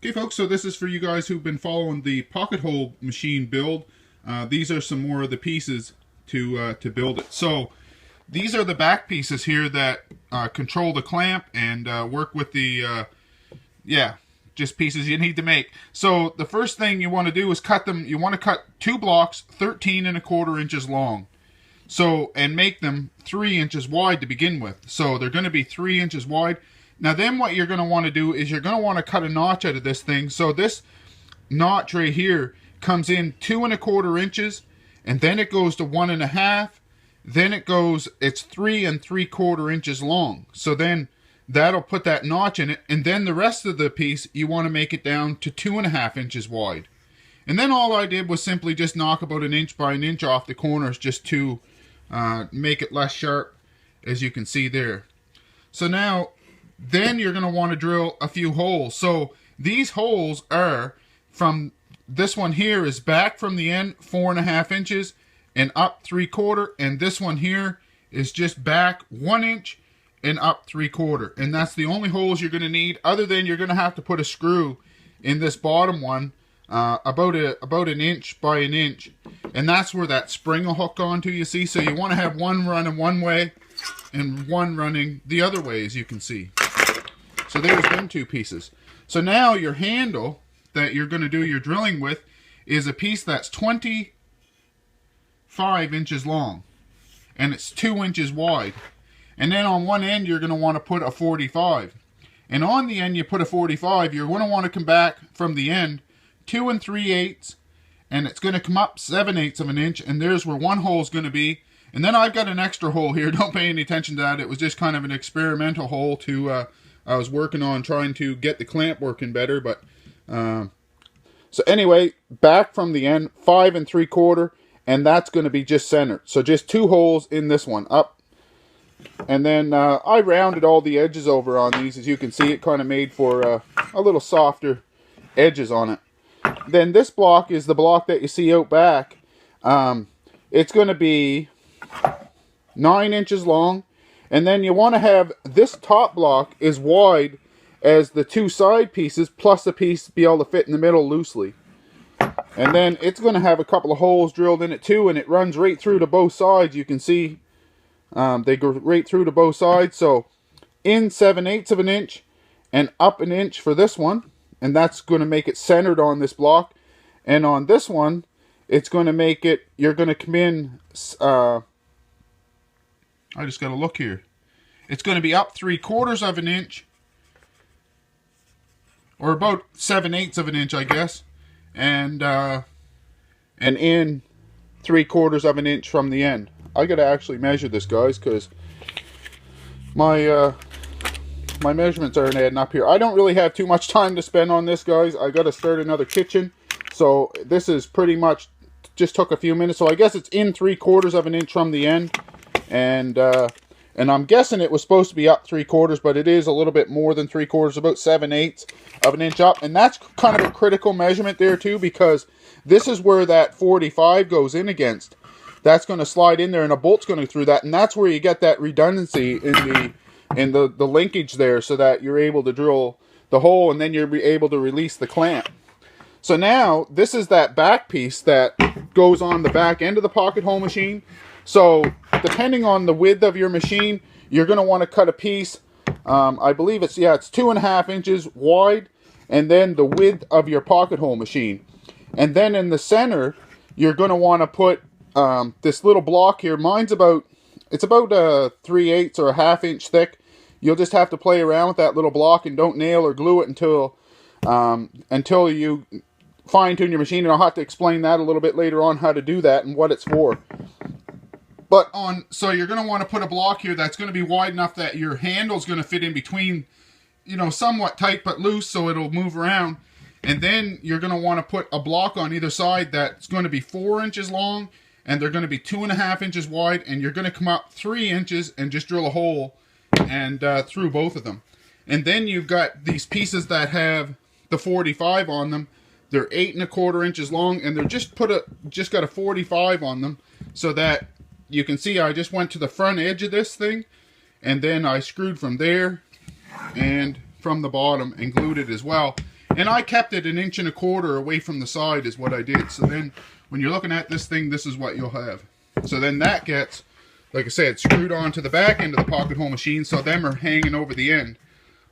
Okay folks, so this is for you guys who've been following the pocket hole machine build. These are some more of the pieces to build it. So these are the back pieces here that control the clamp and work with the, just pieces you need to make. So the first thing you want to do is cut them. You want to cut 2 blocks 13¼ inches long. So, and make them 3 inches wide to begin with. So they're going to be 3 inches wide. Now then what you're going to want to do is you're going to want to cut a notch out of this thing. So this notch right here comes in 2¼ inches, and then it goes to 1½. Then it's 3¾ inches long. So then that'll put that notch in it, and then the rest of the piece you want to make it down to 2½ inches wide. And then all I did was simply just knock about 1 inch by 1 inch off the corners just to make it less sharp, as you can see there. So now then you're going to want to drill a few holes. So these holes are from this one here is back from the end 4½ inches and up 3/4, and this one here is just back 1 inch and up 3/4, and that's the only holes you're going to need, other than you're going to have to put a screw in this bottom one about 1 inch by 1 inch, and that's where that spring will hook onto, you see. So you want to have one running one way and one running the other way, as you can see. So there's them 2 pieces. So now your handle that you're going to do your drilling with is a piece that's 25 inches long, and it's 2 inches wide. And then on one end you're going to want to put a 45, and on the end you put a 45. You're going to want to come back from the end 2 3/8, and it's going to come up 7/8 of an inch, and there's where one hole is going to be. And then I've got an extra hole here. Don't pay any attention to that. It was just kind of an experimental hole to I was working on trying to get the clamp working better. But so anyway, back from the end 5 3/4, and that's going to be just centered. So just 2 holes in this one up. And then I rounded all the edges over on these, as you can see. It kind of made for a little softer edges on it. Then this block is the block that you see out back. It's going to be 9 inches long, and then you want to have this top block as wide as the 2 side pieces, plus a piece be able to fit in the middle loosely. And then it's going to have a couple of holes drilled in it too, and it runs right through to both sides. You can see they go right through to both sides. So in 7/8 of an inch and up 1 inch for this one, and that's going to make it centered on this block. And on this one, it's going to make it, you're going to come in, I just got to look here. It's going to be up 3/4 of an inch, or about 7/8 of an inch, I guess, and in 3/4 of an inch from the end. I got to actually measure this, guys, because my measurements aren't adding up here. I don't really have too much time to spend on this, guys. I got to start another kitchen, so this is pretty much just took a few minutes. So I guess it's in 3/4 of an inch from the end, and I'm guessing it was supposed to be up 3/4, but it is a little bit more than 3/4, about 7/8 of an inch up. And that's kind of a critical measurement there too, because this is where that 45 goes in against. That's going to slide in there, and a bolt's going to go through that, and that's where you get that redundancy in the linkage there, so that you're able to drill the hole, and then you're able to release the clamp. So now this is that back piece that goes on the back end of the pocket hole machine. So depending on the width of your machine, you're going to want to cut a piece. I believe it's 2½ inches wide, and then the width of your pocket hole machine. And then in the center, you're going to want to put this little block here. Mine's about 3/8 or a ½ inch thick. You'll just have to play around with that little block, and don't nail or glue it until you fine tune your machine. And I'll have to explain that a little bit later on, how to do that and what it's for. But so you're going to want to put a block here that's going to be wide enough that your handle's going to fit in between, somewhat tight but loose, so it'll move around. And then you're going to want to put a block on either side that's going to be 4 inches long, and they're going to be 2½ inches wide, and you're going to come up 3 inches and just drill a hole and through both of them. And then you've got these pieces that have the 45 on them. They're 8 1/4 inches long, and they're just got a 45 on them, so that you can see I just went to the front edge of this thing, and then I screwed from there and from the bottom and glued it as well. And I kept it 1.25 inches away from the side is what I did. So then when you're looking at this thing, this is what you'll have. So then that gets, like I said, screwed onto the back end of the pocket hole machine, so them are hanging over the end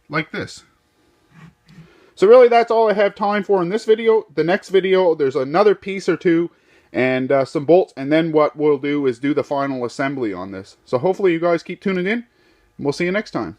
like this. So really that's all I have time for in this video. The next video, there's another piece or two and some bolts, and then what we'll do is do the final assembly on this. So hopefully you guys keep tuning in, and we'll see you next time.